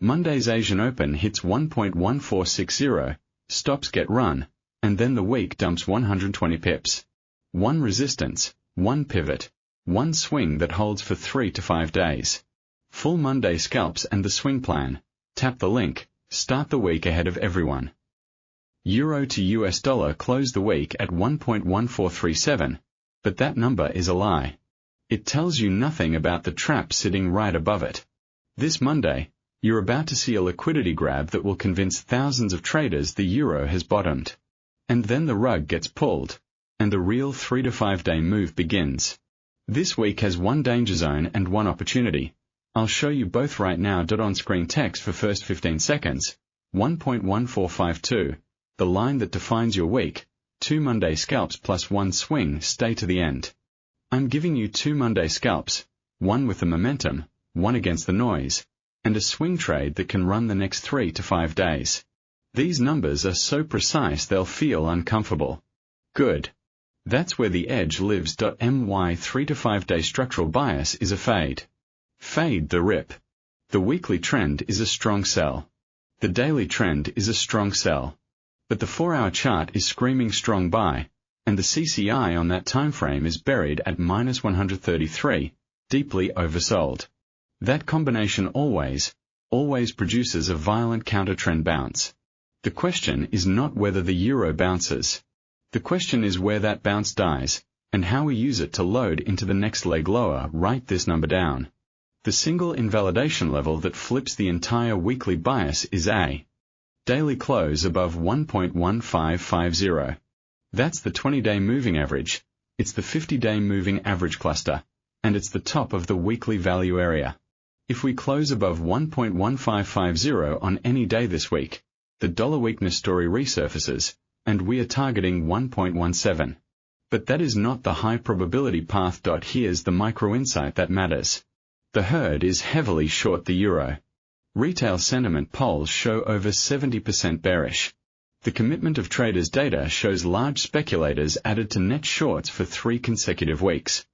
Monday's Asian Open hits 1.1460, stops get run, and then the week dumps 120 pips. One resistance, one pivot, one swing that holds for 3 to 5 days. Full Monday scalps and the swing plan. Tap the link, start the week ahead of everyone. Euro to US dollar closed the week at 1.1437, but that number is a lie. It tells you nothing about the trap sitting right above it. This Monday, you're about to see a liquidity grab that will convince thousands of traders the euro has bottomed. And then the rug gets pulled, and the real 3 to 5 day move begins. This week has one danger zone and one opportunity. I'll show you both right now. On-screen text for first 15 seconds, 1.1452, the line that defines your week, 2 Monday scalps plus 1 swing, stay to the end. I'm giving you 2 Monday scalps, one with the momentum, one against the noise, and a swing trade that can run the next 3 to 5 days. These numbers are so precise they'll feel uncomfortable. Good. That's where the edge lives. My 3 to 5 day structural bias is a fade. Fade the rip. The weekly trend is a strong sell. The daily trend is a strong sell. But the 4-hour chart is screaming strong buy, and the CCI on that timeframe is buried at -133, deeply oversold. That combination always produces a violent counter-trend bounce. The question is not whether the euro bounces. The question is where that bounce dies, and how we use it to load into the next leg lower. Write this number down. The single invalidation level that flips the entire weekly bias is a daily close above 1.1550. That's the 20-day moving average, it's the 50-day moving average cluster, and it's the top of the weekly value area. If we close above 1.1550 on any day this week, the dollar weakness story resurfaces, and we are targeting 1.17. But that is not the high probability path. Here's the micro insight that matters. The herd is heavily short the euro. Retail sentiment polls show over 70% bearish. The commitment of traders data shows large speculators added to net shorts for 3 consecutive weeks.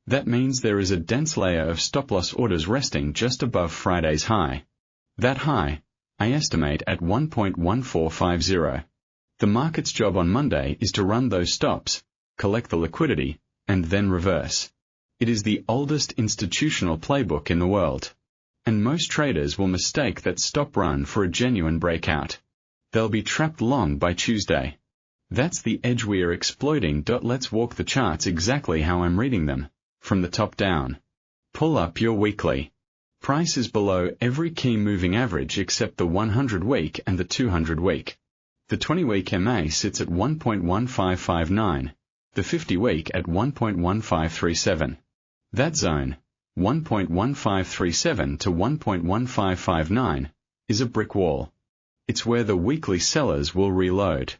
That means there is a dense layer of stop-loss orders resting just above Friday's high. That high, I estimate at 1.1450. The market's job on Monday is to run those stops, collect the liquidity, and then reverse. It is the oldest institutional playbook in the world. And most traders will mistake that stop run for a genuine breakout. They'll be trapped long by Tuesday. That's the edge we are exploiting. Let's walk the charts exactly how I'm reading them, from the top down. Pull up your weekly. Price is below every key moving average except the 100-week and the 200-week. The 20-week MA sits at 1.1559, the 50-week at 1.1537. That zone, 1.1537 to 1.1559, is a brick wall. It's where the weekly sellers will reload.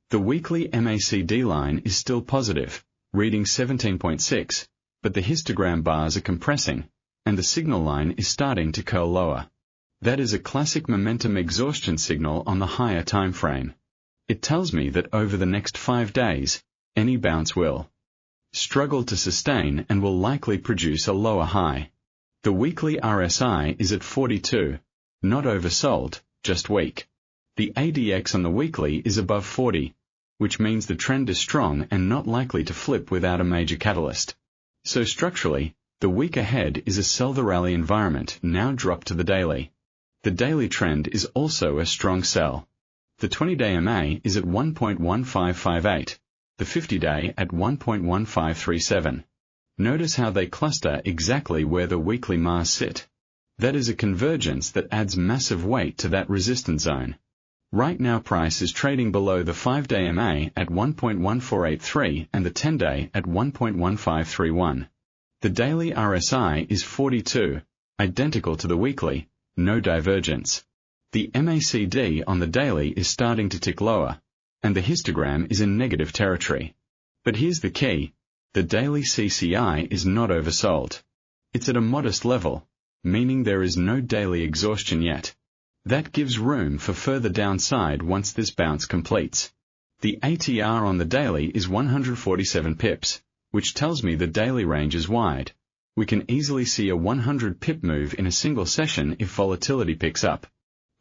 The weekly MACD line is still positive, reading 17.6, but the histogram bars are compressing, and the signal line is starting to curl lower. That is a classic momentum exhaustion signal on the higher time frame. It tells me that over the next 5 days, any bounce will struggle to sustain and will likely produce a lower high. The weekly RSI is at 42, not oversold, just weak. The ADX on the weekly is above 40, which means the trend is strong and not likely to flip without a major catalyst. So structurally, the week ahead is a sell the rally environment. Now drop to the daily. The daily trend is also a strong sell. The 20-day MA is at 1.1558. The 50-day at 1.1537. Notice how they cluster exactly where the weekly Mars sit. That is a convergence that adds massive weight to that resistance zone. Right now price is trading below the 5-day MA at 1.1483 and the 10-day at 1.1531. The daily RSI is 42, identical to the weekly, no divergence. The MACD on the daily is starting to tick lower, and the histogram is in negative territory. But here's the key. The daily CCI is not oversold. It's at a modest level, meaning there is no daily exhaustion yet. That gives room for further downside once this bounce completes. The ATR on the daily is 147 pips, which tells me the daily range is wide. We can easily see a 100 pip move in a single session if volatility picks up.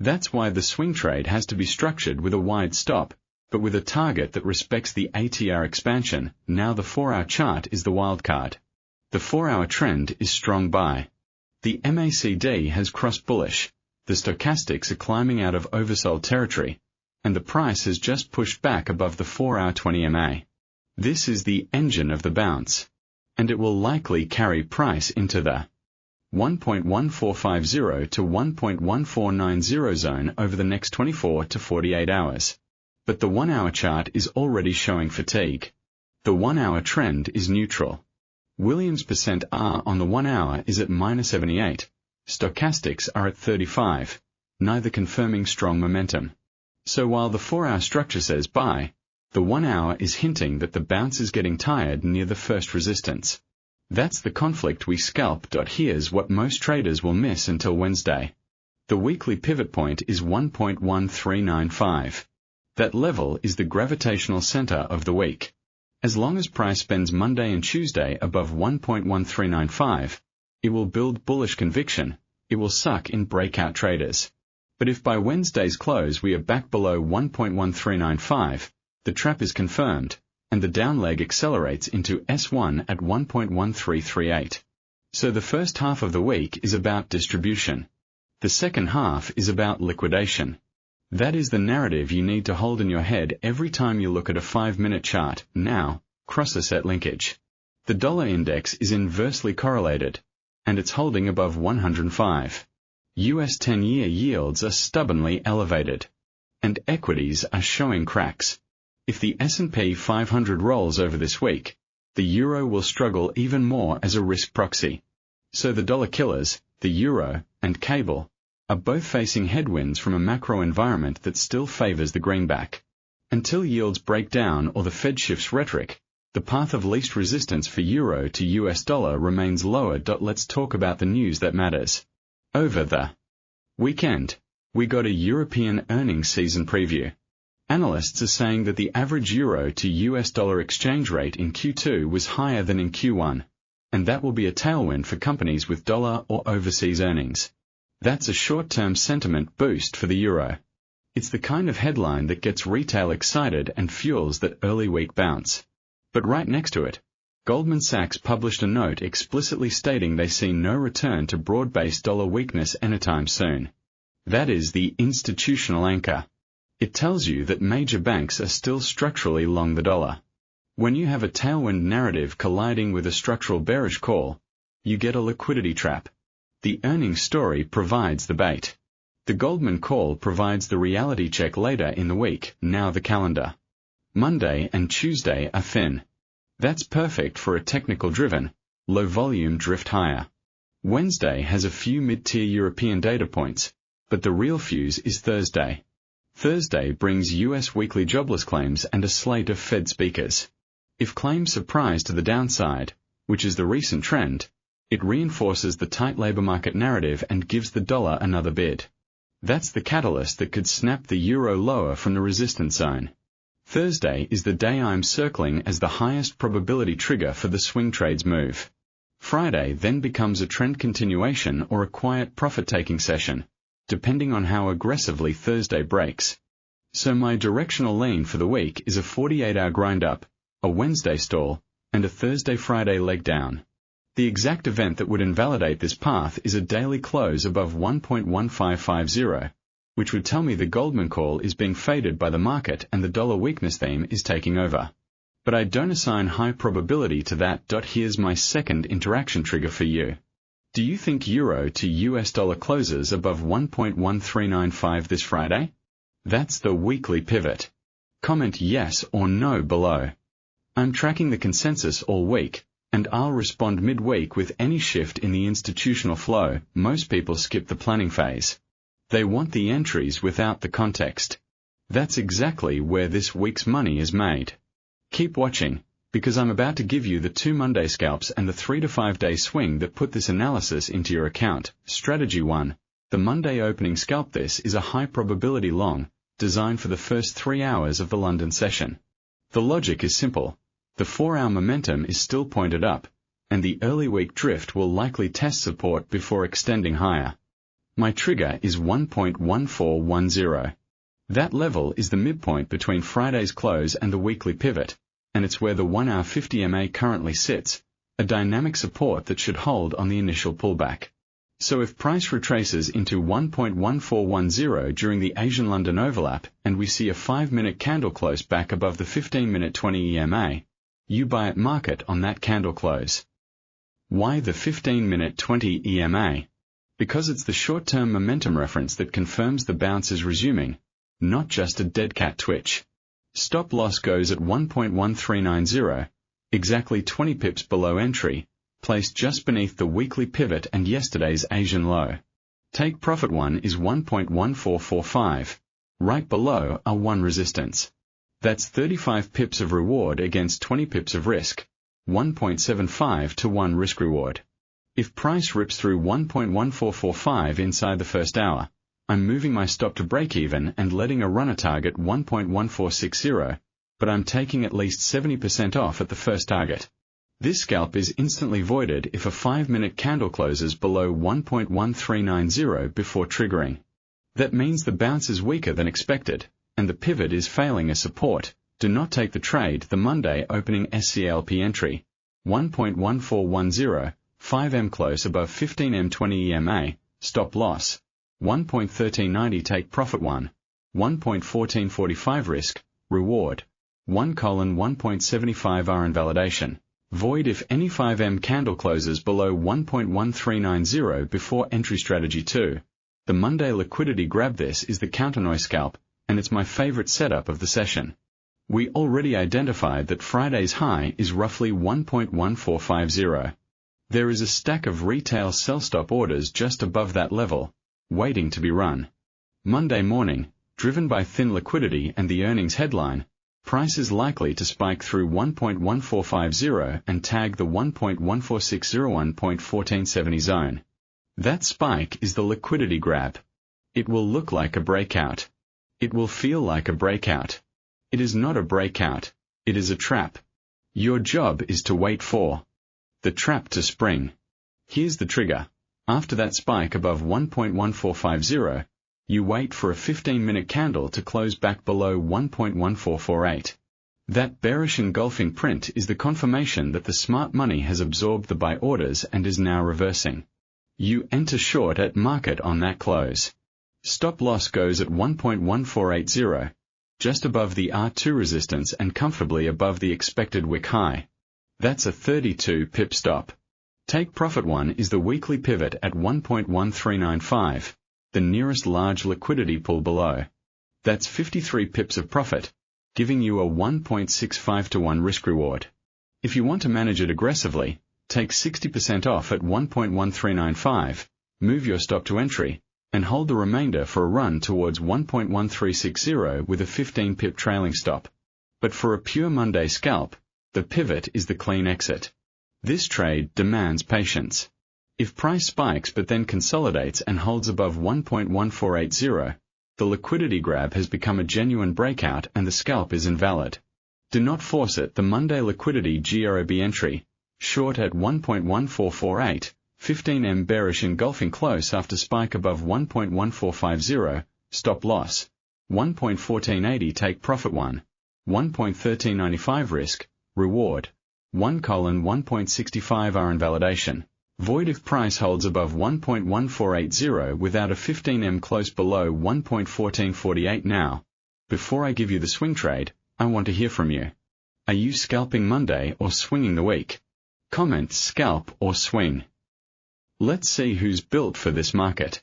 That's why the swing trade has to be structured with a wide stop, but with a target that respects the ATR expansion. Now the 4-hour chart is the wildcard. The 4-hour trend is strong buy. The MACD has crossed bullish, the stochastics are climbing out of oversold territory, and the price has just pushed back above the 4-hour 20 MA. This is the engine of the bounce, and it will likely carry price into the 1.1450 to 1.1490 zone over the next 24 to 48 hours. But the 1-hour chart is already showing fatigue. The 1-hour trend is neutral. Williams %R on the 1-hour is at -78. Stochastics are at 35, neither confirming strong momentum. So while the 4-hour structure says buy, the 1-hour is hinting that the bounce is getting tired near the first resistance. That's the conflict we scalp. Here's what most traders will miss until Wednesday. The weekly pivot point is 1.1395. That level is the gravitational center of the week. As long as price spends Monday and Tuesday above 1.1395, it will build bullish conviction, it will suck in breakout traders. But if by Wednesday's close we are back below 1.1395, the trap is confirmed, and the down leg accelerates into S1 at 1.1338. So the first half of the week is about distribution. The second half is about liquidation. That is the narrative you need to hold in your head every time you look at a 5-minute chart. Now, cross-asset linkage. The dollar index is inversely correlated, and it's holding above 105. US 10-year yields are stubbornly elevated, and equities are showing cracks. If the S&P 500 rolls over this week, the euro will struggle even more as a risk proxy. So the dollar killers, the euro, and cable, are both facing headwinds from a macro environment that still favors the greenback. Until yields break down or the Fed shifts rhetoric, the path of least resistance for euro to US dollar remains lower. Let's talk about the news that matters. Over the weekend, we got a European earnings season preview. Analysts are saying that the average euro to US dollar exchange rate in Q2 was higher than in Q1, and that will be a tailwind for companies with dollar or overseas earnings. That's a short-term sentiment boost for the euro. It's the kind of headline that gets retail excited and fuels that early week bounce. But right next to it, Goldman Sachs published a note explicitly stating they see no return to broad-based dollar weakness anytime soon. That is the institutional anchor. It tells you that major banks are still structurally long the dollar. When you have a tailwind narrative colliding with a structural bearish call, you get a liquidity trap. The earnings story provides the bait. The Goldman call provides the reality check later in the week. Now the calendar. Monday and Tuesday are thin. That's perfect for a technical-driven, low-volume drift higher. Wednesday has a few mid-tier European data points, but the real fuse is Thursday. Thursday brings US weekly jobless claims and a slate of Fed speakers. If claims surprise to the downside, which is the recent trend, it reinforces the tight labor market narrative and gives the dollar another bid. That's the catalyst that could snap the euro lower from the resistance zone. Thursday is the day I'm circling as the highest probability trigger for the swing trades move. Friday then becomes a trend continuation or a quiet profit-taking session, depending on how aggressively Thursday breaks. So my directional lean for the week is a 48-hour grind-up, a Wednesday stall, and a Thursday-Friday leg down. The exact event that would invalidate this path is a daily close above 1.1550, which would tell me the Goldman call is being faded by the market and the dollar weakness theme is taking over. But I don't assign high probability to that. Here's my second interaction trigger for you. Do you think euro to US dollar closes above 1.1395 this Friday? That's the weekly pivot. Comment yes or no below. I'm tracking the consensus all week, and I'll respond midweek with any shift in the institutional flow. Most people skip the planning phase. They want the entries without the context. That's exactly where this week's money is made. Keep watching, because I'm about to give you the 2 Monday scalps and the 3 to 5 day swing that put this analysis into your account. Strategy 1. The Monday opening scalp. This is a high probability long, designed for the first 3 hours of the London session. The logic is simple. The 4-hour momentum is still pointed up, and the early week drift will likely test support before extending higher. My trigger is 1.1410. That level is the midpoint between Friday's close and the weekly pivot, and it's where the 1-hour 50 MA currently sits, a dynamic support that should hold on the initial pullback. So if price retraces into 1.1410 during the Asian London overlap and we see a 5-minute candle close back above the 15-minute 20 EMA, you buy at market on that candle close. Why the 15-minute 20 EMA? Because it's the short-term momentum reference that confirms the bounce is resuming, not just a dead cat twitch. Stop loss goes at 1.1390, exactly 20 pips below entry, placed just beneath the weekly pivot and yesterday's Asian low. Take profit 1 is 1.1445, right below our 1 resistance. That's 35 pips of reward against 20 pips of risk, 1.75 to 1 risk reward. If price rips through 1.1445 inside the first hour, I'm moving my stop to break even and letting a runner target 1.1460, but I'm taking at least 70% off at the first target. This scalp is instantly voided if a 5-minute candle closes below 1.1390 before triggering. That means the bounce is weaker than expected, and the pivot is failing as support. Do not take the trade. The Monday opening SCLP entry, 1.1410, 5M close above 15M 20 EMA, stop loss, 1.1390 take profit 1, 1.1445 risk, reward, 1:1.75 R invalidation. Void if any 5M candle closes below 1.1390 before entry strategy 2. The Monday liquidity grab. This is the counternoise scalp, and it's my favorite setup of the session. We already identified that Friday's high is roughly 1.1450. There is a stack of retail sell stop orders just above that level, waiting to be run. Monday morning, driven by thin liquidity and the earnings headline, price is likely to spike through 1.1450 and tag the 1.14601.1470 zone. That spike is the liquidity grab. It will look like a breakout. It will feel like a breakout. It is not a breakout. It is a trap. Your job is to wait for the trap to spring. Here's the trigger. After that spike above 1.1450, you wait for a 15-minute candle to close back below 1.1448. That bearish engulfing print is the confirmation that the smart money has absorbed the buy orders and is now reversing. You enter short at market on that close. Stop loss goes at 1.1480, just above the R2 resistance and comfortably above the expected wick high. That's a 32 pip stop. Take profit 1 is the weekly pivot at 1.1395. The nearest large liquidity pool below. That's 53 pips of profit, giving you a 1.65 to 1 risk reward. If you want to manage it aggressively, take 60% off at 1.1395, move your stop to entry, and hold the remainder for a run towards 1.1360 with a 15 pip trailing stop. But for a pure Monday scalp, the pivot is the clean exit. This trade demands patience. If price spikes but then consolidates and holds above 1.1480, the liquidity grab has become a genuine breakout and the scalp is invalid. Do not force it. The Monday liquidity GROB entry, short at 1.1448, 15M bearish engulfing close after spike above 1.1450, stop loss, 1.1480 take profit 1, 1.1395 risk, reward, 1:1.65 R invalidation. Void if price holds above 1.1480 without a 15M close below 1.1448 now. Before I give you the swing trade, I want to hear from you. Are you scalping Monday or swinging the week? Comment scalp or swing. Let's see who's built for this market.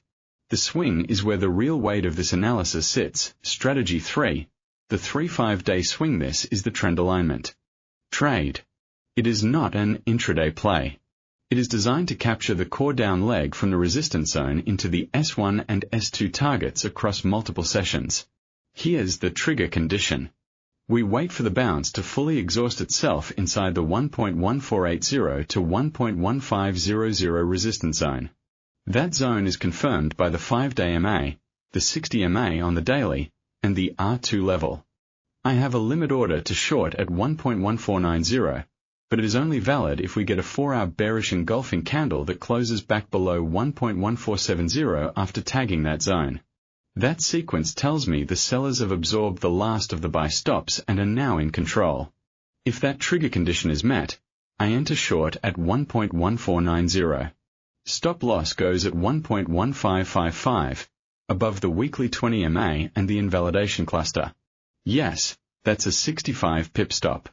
The swing is where the real weight of this analysis sits. Strategy 3. The 3-5-day swing. This is the trend alignment. Trade. It is not an intraday play. It is designed to capture the core down leg from the resistance zone into the S1 and S2 targets across multiple sessions. Here's the trigger condition. We wait for the bounce to fully exhaust itself inside the 1.1480 to 1.1500 resistance zone. That zone is confirmed by the 5-day MA, the 60 MA on the daily, and the R2 level. I have a limit order to short at 1.1490, but it is only valid if we get a 4-hour bearish engulfing candle that closes back below 1.1470 after tagging that zone. That sequence tells me the sellers have absorbed the last of the buy stops and are now in control. If that trigger condition is met, I enter short at 1.1490. Stop loss goes at 1.1555, above the weekly 20 MA and the invalidation cluster. Yes, that's a 65 pip stop.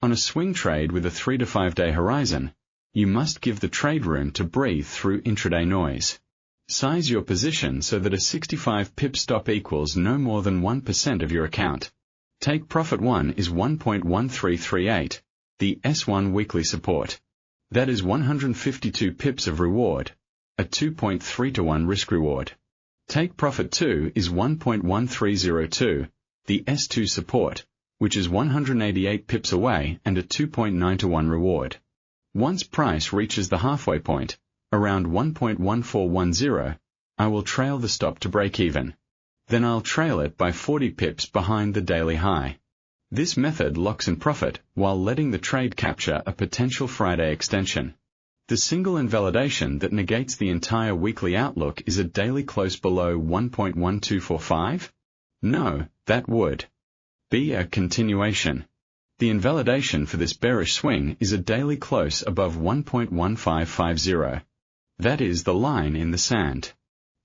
On a swing trade with a 3 to 5 day horizon, you must give the trade room to breathe through intraday noise. Size your position so that a 65 pip stop equals no more than 1% of your account. Take profit 1 is 1.1338, the S1 weekly support. That is 152 pips of reward, a 2.3 to 1 risk reward. Take profit 2 is 1.1302, the S2 support, which is 188 pips away and a 2.9 to 1 reward. Once price reaches the halfway point, around 1.1410, I will trail the stop to break even. Then I'll trail it by 40 pips behind the daily high. This method locks in profit while letting the trade capture a potential Friday extension. The single invalidation that negates the entire weekly outlook is a daily close below 1.1245? No, that would be a continuation. The invalidation for this bearish swing is a daily close above 1.1550. That is the line in the sand.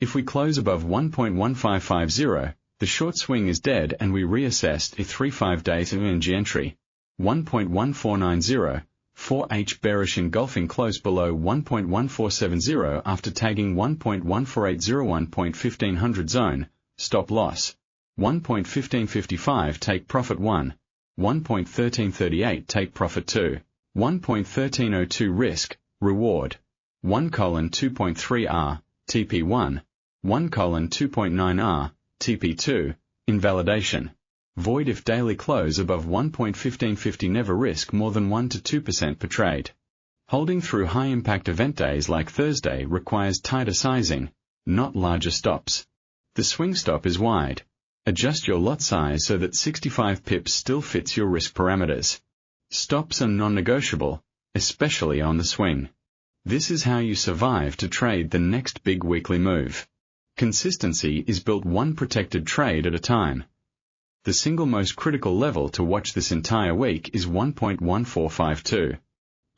If we close above 1.1550, the short swing is dead and we reassess a 3-5 day ENG entry. 1.1490, 4H bearish engulfing close below 1.1470 after tagging 1.14801.1500 zone, stop loss. 1.1555 take profit 1, 1.1338 take profit 2, 1.1302 risk, reward, 1:2.3R, TP1, 1:2.9R, TP2, invalidation. Void if daily close above 1.1550. Never risk more than 1 to 2% per trade. Holding through high-impact event days like Thursday requires tighter sizing, not larger stops. The swing stop is wide. Adjust your lot size so that 65 pips still fits your risk parameters. Stops are non-negotiable, especially on the swing. This is how you survive to trade the next big weekly move. Consistency is built one protected trade at a time. The single most critical level to watch this entire week is 1.1452.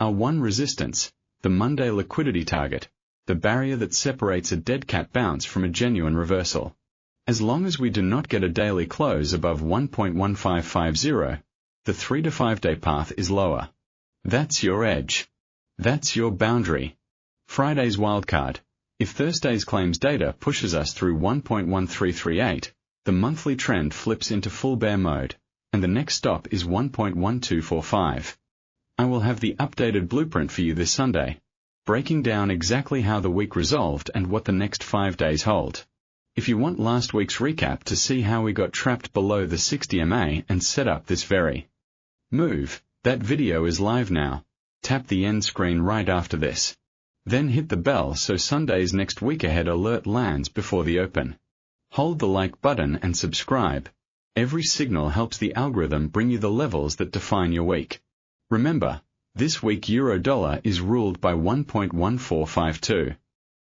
Our one resistance, the Monday liquidity target, the barrier that separates a dead cat bounce from a genuine reversal. As long as we do not get a daily close above 1.1550, the 3 to 5 day path is lower. That's your edge. That's your boundary. Friday's wildcard. If Thursday's claims data pushes us through 1.1338, the monthly trend flips into full bear mode, and the next stop is 1.1245. I will have the updated blueprint for you this Sunday, breaking down exactly how the week resolved and what the next 5 days hold. If you want last week's recap to see how we got trapped below the 60 MA and set up this very move, that video is live now. Tap the end screen right after this. Then hit the bell so Sunday's next week ahead alert lands before the open. Hold the like button and subscribe. Every signal helps the algorithm bring you the levels that define your week. Remember, this week euro dollar is ruled by 1.1452.